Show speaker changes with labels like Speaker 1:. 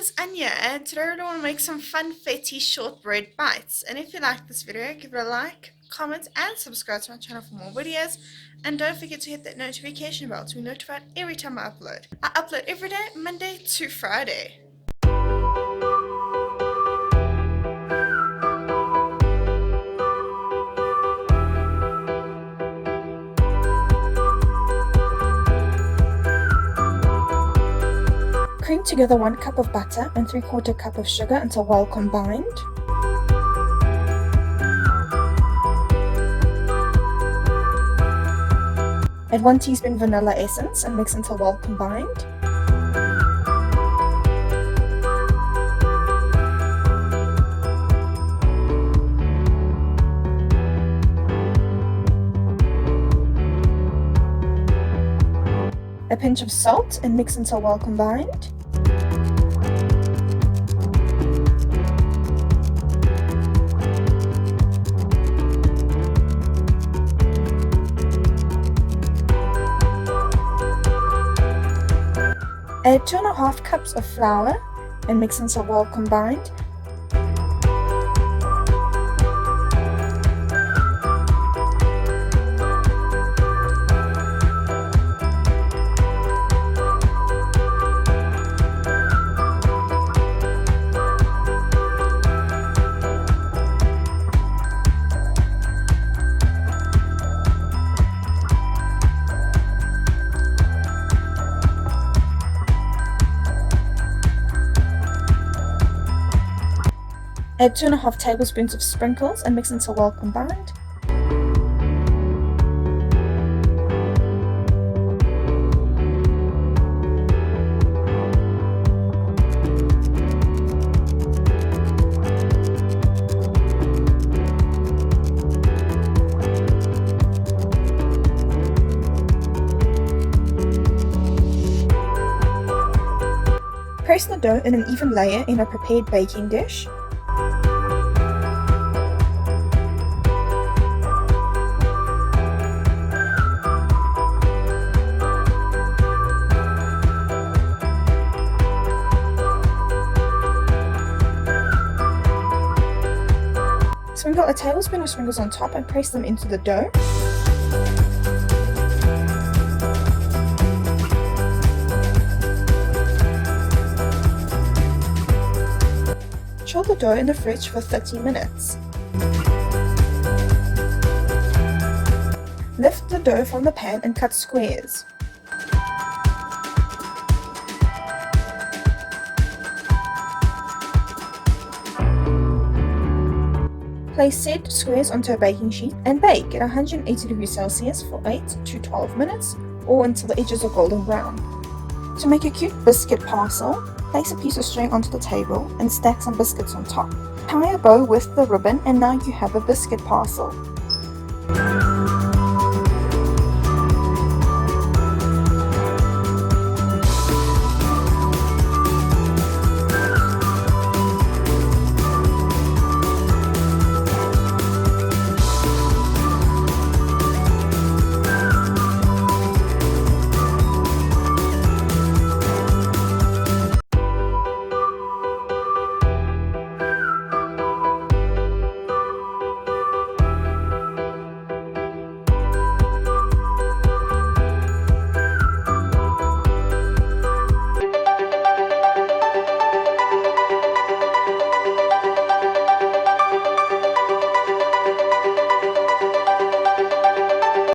Speaker 1: is Anya, and today I want to make some Funfetti Shortbread Bites. And if you like this video, give it a like, comment, and subscribe to my channel for more videos. And don't forget to hit that notification bell to be notified every time I upload. I upload every day, Monday to Friday.
Speaker 2: Cream together 1 cup of butter and 3/4 cup of sugar until well combined. Add 1 teaspoon vanilla essence and mix until well combined. A pinch of salt and mix until well combined. Add 2.5 cups of flour and mix until well combined. Add 2.5 tablespoons of sprinkles and mix until well combined. Press the dough in an even layer in a prepared baking dish. Sprinkle a tablespoon of sprinkles on top and press them into the dough. Chill the dough in the fridge for 30 minutes. Lift the dough from the pan and cut squares. Place said squares onto a baking sheet and bake at 180 degrees Celsius for 8 to 12 minutes or until the edges are golden brown. To make a cute biscuit parcel, place a piece of string onto the table and stack some biscuits on top. Tie a bow with the ribbon and now you have a biscuit parcel.